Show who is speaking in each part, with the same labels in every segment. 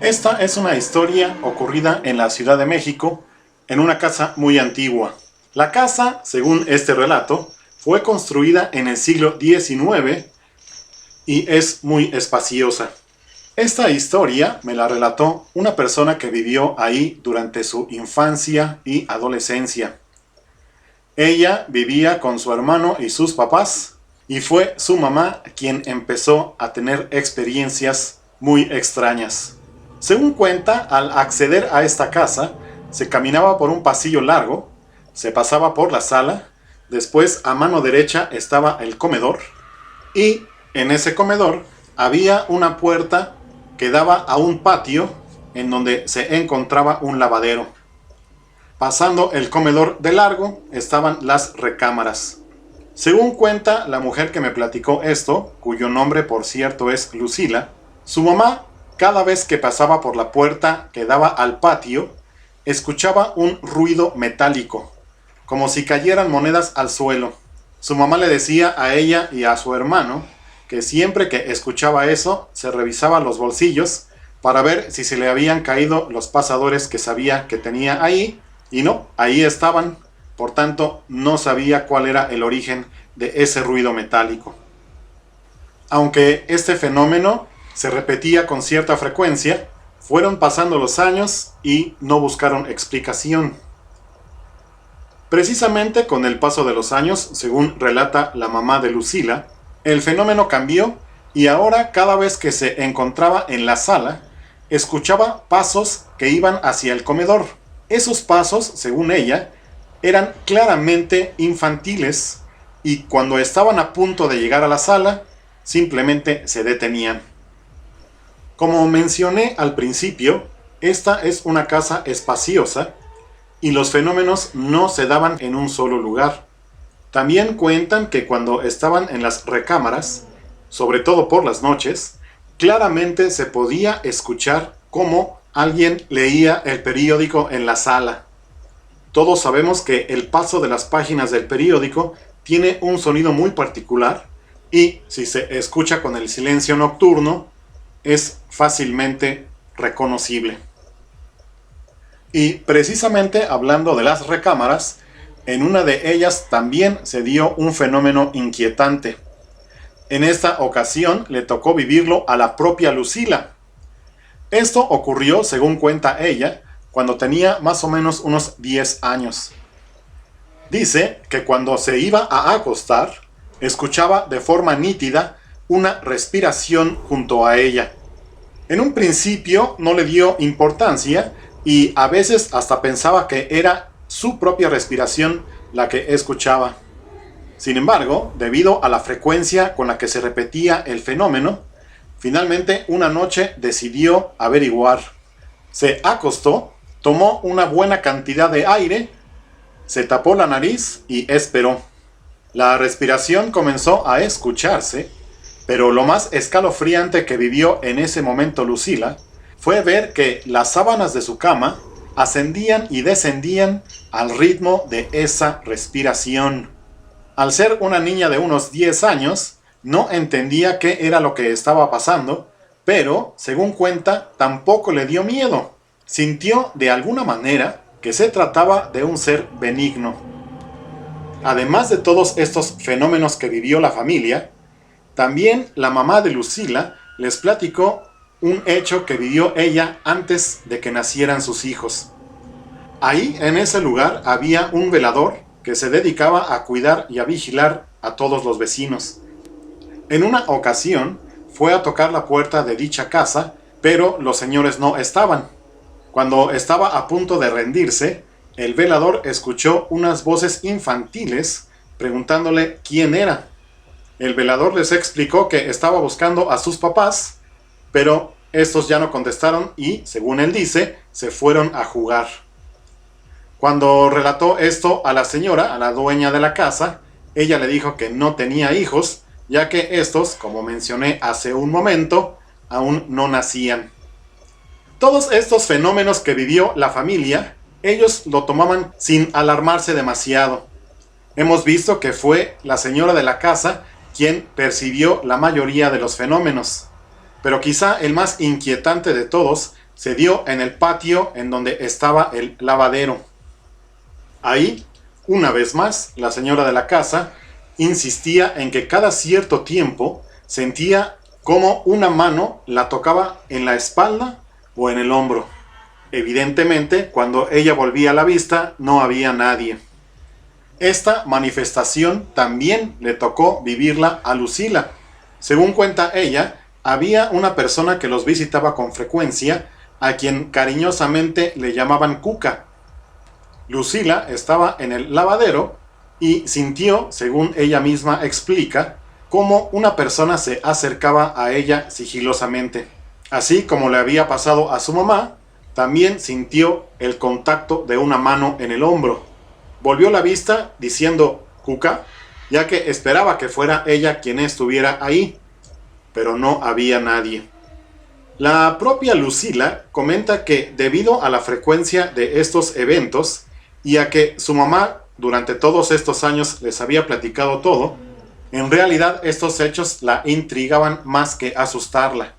Speaker 1: Esta es una historia ocurrida en la Ciudad de México, en una casa muy antigua. La casa, según este relato, fue construida en el siglo XIX y es muy espaciosa. Esta historia me la relató una persona que vivió ahí durante su infancia y adolescencia. Ella vivía con su hermano y sus papás, y fue su mamá quien empezó a tener experiencias muy extrañas. Según cuenta, al acceder a esta casa, se caminaba por un pasillo largo, se pasaba por la sala, después a mano derecha estaba el comedor, y en ese comedor había una puerta que daba a un patio en donde se encontraba un lavadero. Pasando el comedor de largo estaban las recámaras. Según cuenta la mujer que me platicó esto, cuyo nombre por cierto es Lucila, su mamá, cada vez que pasaba por la puerta que daba al patio, escuchaba un ruido metálico, como si cayeran monedas al suelo. Su mamá le decía a ella y a su hermano que siempre que escuchaba eso, se revisaba los bolsillos para ver si se le habían caído los pasadores que sabía que tenía ahí, y no, ahí estaban. Por tanto, no sabía cuál era el origen de ese ruido metálico. Aunque este fenómeno se repetía con cierta frecuencia, fueron pasando los años y no buscaron explicación. Precisamente con el paso de los años, según relata la mamá de Lucila, el fenómeno cambió y ahora cada vez que se encontraba en la sala, escuchaba pasos que iban hacia el comedor. Esos pasos, según ella, eran claramente infantiles y cuando estaban a punto de llegar a la sala, simplemente se detenían. Como mencioné al principio, esta es una casa espaciosa y los fenómenos no se daban en un solo lugar. También cuentan que cuando estaban en las recámaras, sobre todo por las noches, claramente se podía escuchar cómo alguien leía el periódico en la sala. Todos sabemos que el paso de las páginas del periódico tiene un sonido muy particular y si se escucha con el silencio nocturno, es fácilmente reconocible. Y precisamente hablando de las recámaras, en una de ellas también se dio un fenómeno inquietante. En esta ocasión le tocó vivirlo a la propia Lucila. Esto ocurrió, según cuenta ella, cuando tenía más o menos unos 10 años. Dice que cuando se iba a acostar, escuchaba de forma nítida una respiración junto a ella. En un principio no le dio importancia y a veces hasta pensaba que era su propia respiración la que escuchaba. Sin embargo, debido a la frecuencia con la que se repetía el fenómeno, finalmente una noche decidió averiguar. Se acostó, tomó una buena cantidad de aire, se tapó la nariz y esperó. La respiración comenzó a escucharse, pero lo más escalofriante que vivió en ese momento Lucila fue ver que las sábanas de su cama ascendían y descendían al ritmo de esa respiración. Al ser una niña de unos 10 años, no entendía qué era lo que estaba pasando, pero, según cuenta, tampoco le dio miedo. Sintió de alguna manera que se trataba de un ser benigno. Además de todos estos fenómenos que vivió la familia, también la mamá de Lucila les platicó un hecho que vivió ella antes de que nacieran sus hijos. Ahí, en ese lugar, había un velador que se dedicaba a cuidar y a vigilar a todos los vecinos. En una ocasión, fue a tocar la puerta de dicha casa, pero los señores no estaban. Cuando estaba a punto de rendirse, el velador escuchó unas voces infantiles preguntándole quién era. El velador les explicó que estaba buscando a sus papás, pero estos ya no contestaron y, según él dice, se fueron a jugar. Cuando relató esto a la señora, a la dueña de la casa, ella le dijo que no tenía hijos, ya que estos, como mencioné hace un momento, aún no nacían. Todos estos fenómenos que vivió la familia, ellos lo tomaban sin alarmarse demasiado. Hemos visto que fue la señora de la casa quien percibió la mayoría de los fenómenos. Pero quizá el más inquietante de todos se dio en el patio en donde estaba el lavadero. Ahí, una vez más, la señora de la casa insistía en que cada cierto tiempo sentía como una mano la tocaba en la espalda o en el hombro. Evidentemente, cuando ella volvía la vista, no había nadie. Esta manifestación también le tocó vivirla a Lucila. Según cuenta ella, había una persona que los visitaba con frecuencia, a quien cariñosamente le llamaban Cuca. Lucila estaba en el lavadero y sintió, según ella misma explica, cómo una persona se acercaba a ella sigilosamente. Así como le había pasado a su mamá, también sintió el contacto de una mano en el hombro. Volvió la vista diciendo Cuca, ya que esperaba que fuera ella quien estuviera ahí, pero no había nadie. La propia Lucila comenta que debido a la frecuencia de estos eventos y a que su mamá durante todos estos años les había platicado todo, en realidad estos hechos la intrigaban más que asustarla.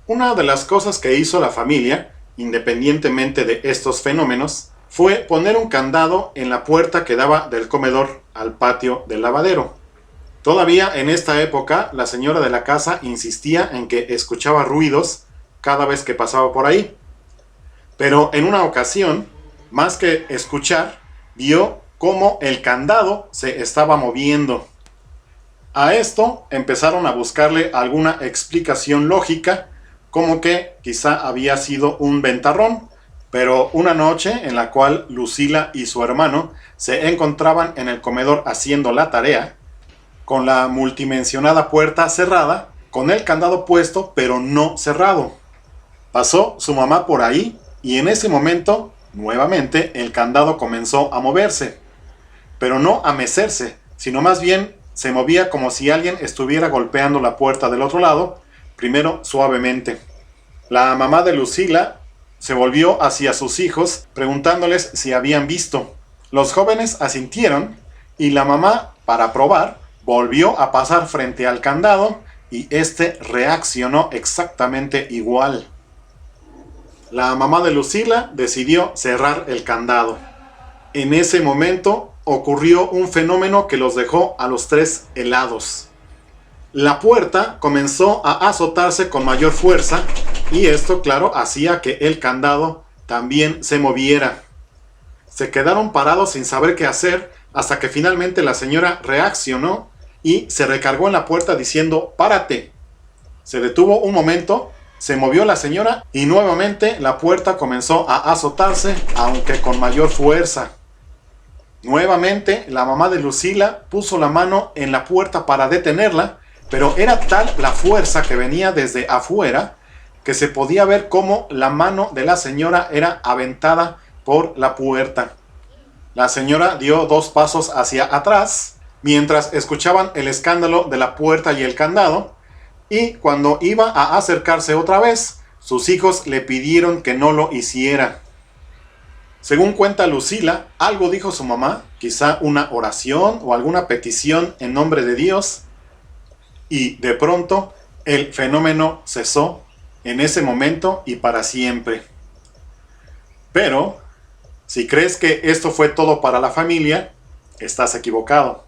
Speaker 1: Una de las cosas que hizo la familia, independientemente de estos fenómenos, fue poner un candado en la puerta que daba del comedor al patio del lavadero. Todavía en esta época, la señora de la casa insistía en que escuchaba ruidos cada vez que pasaba por ahí. Pero en una ocasión, más que escuchar, vio cómo el candado se estaba moviendo. A esto empezaron a buscarle alguna explicación lógica, como que quizá había sido un ventarrón, pero una noche en la cual Lucila y su hermano se encontraban en el comedor haciendo la tarea, con la multimencionada puerta cerrada, con el candado puesto pero no cerrado. Pasó su mamá por ahí y en ese momento, nuevamente, el candado comenzó a moverse, pero no a mecerse, sino más bien se movía como si alguien estuviera golpeando la puerta del otro lado, primero suavemente. La mamá de Lucila se volvió hacia sus hijos preguntándoles si habían visto. Los jóvenes asintieron y la mamá, para probar, volvió a pasar frente al candado y este reaccionó exactamente igual. La mamá de Lucila decidió cerrar el candado. En ese momento ocurrió un fenómeno que los dejó a los tres helados. La puerta comenzó a azotarse con mayor fuerza y esto, claro, hacía que el candado también se moviera. Se quedaron parados sin saber qué hacer hasta que finalmente la señora reaccionó y se recargó en la puerta diciendo ¡párate! Se detuvo un momento, se movió la señora y nuevamente la puerta comenzó a azotarse, aunque con mayor fuerza. Nuevamente la mamá de Lucila puso la mano en la puerta para detenerla, pero era tal la fuerza que venía desde afuera que se podía ver cómo la mano de la señora era aventada por la puerta. La señora dio 2 pasos hacia atrás mientras escuchaban el escándalo de la puerta y el candado, y cuando iba a acercarse otra vez, sus hijos le pidieron que no lo hiciera. Según cuenta Lucila, algo dijo su mamá, quizá una oración o alguna petición en nombre de Dios, y de pronto el fenómeno cesó en ese momento y para siempre. Pero, si crees que esto fue todo para la familia, estás equivocado.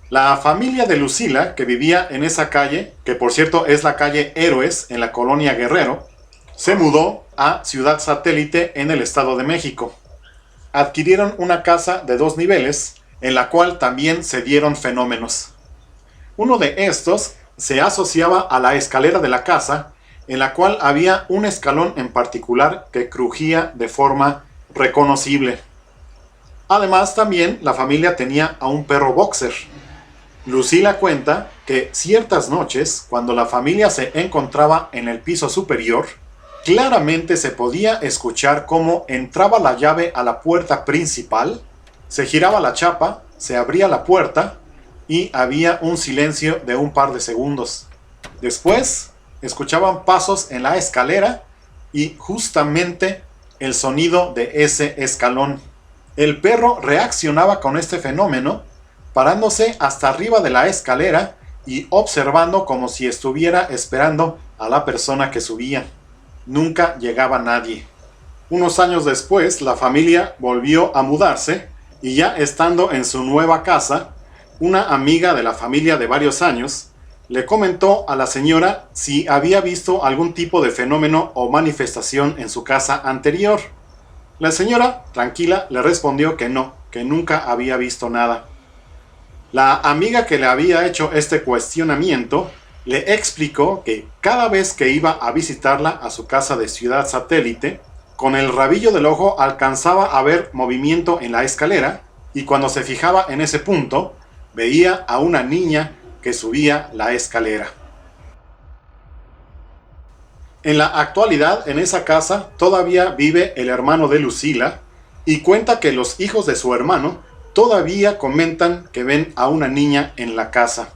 Speaker 1: La familia de Lucila, que vivía en esa calle, que por cierto es la calle Héroes en la colonia Guerrero, se mudó a Ciudad Satélite en el Estado de México. Adquirieron una casa de 2 niveles, en la cual también se dieron fenómenos. Uno de estos se asociaba a la escalera de la casa, en la cual había un escalón en particular que crujía de forma reconocible. Además, también la familia tenía a un perro boxer. Lucila cuenta que ciertas noches, cuando la familia se encontraba en el piso superior, Claramente se podía escuchar cómo entraba la llave a la puerta principal, se giraba la chapa, se abría la puerta y había un silencio de un par de segundos. Después, escuchaban pasos en la escalera y justamente el sonido de ese escalón. El perro reaccionaba con este fenómeno, parándose hasta arriba de la escalera y observando como si estuviera esperando a la persona que subía. Nunca llegaba nadie. Unos años después, la familia volvió a mudarse y ya estando en su nueva casa, una amiga de la familia de varios años le comentó a la señora si había visto algún tipo de fenómeno o manifestación en su casa anterior. La señora, tranquila, le respondió que no, que nunca había visto nada. La amiga que le había hecho este cuestionamiento le explicó que cada vez que iba a visitarla a su casa de Ciudad Satélite, con el rabillo del ojo alcanzaba a ver movimiento en la escalera y cuando se fijaba en ese punto, veía a una niña que subía la escalera. En la actualidad, en esa casa todavía vive el hermano de Lucila y cuenta que los hijos de su hermano todavía comentan que ven a una niña en la casa.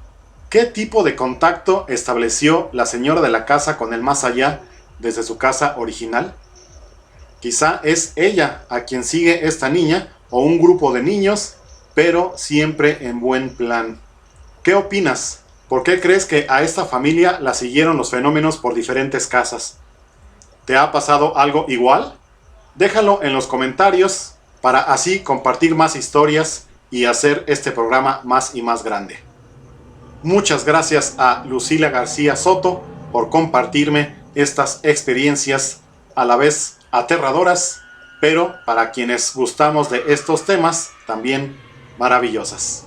Speaker 1: ¿Qué tipo de contacto estableció la señora de la casa con el más allá desde su casa original? Quizá es ella a quien sigue esta niña o un grupo de niños, pero siempre en buen plan. ¿Qué opinas? ¿Por qué crees que a esta familia la siguieron los fenómenos por diferentes casas? ¿Te ha pasado algo igual? Déjalo en los comentarios para así compartir más historias y hacer este programa más y más grande. Muchas gracias a Lucila García Soto por compartirme estas experiencias a la vez aterradoras, pero para quienes gustamos de estos temas, también maravillosas.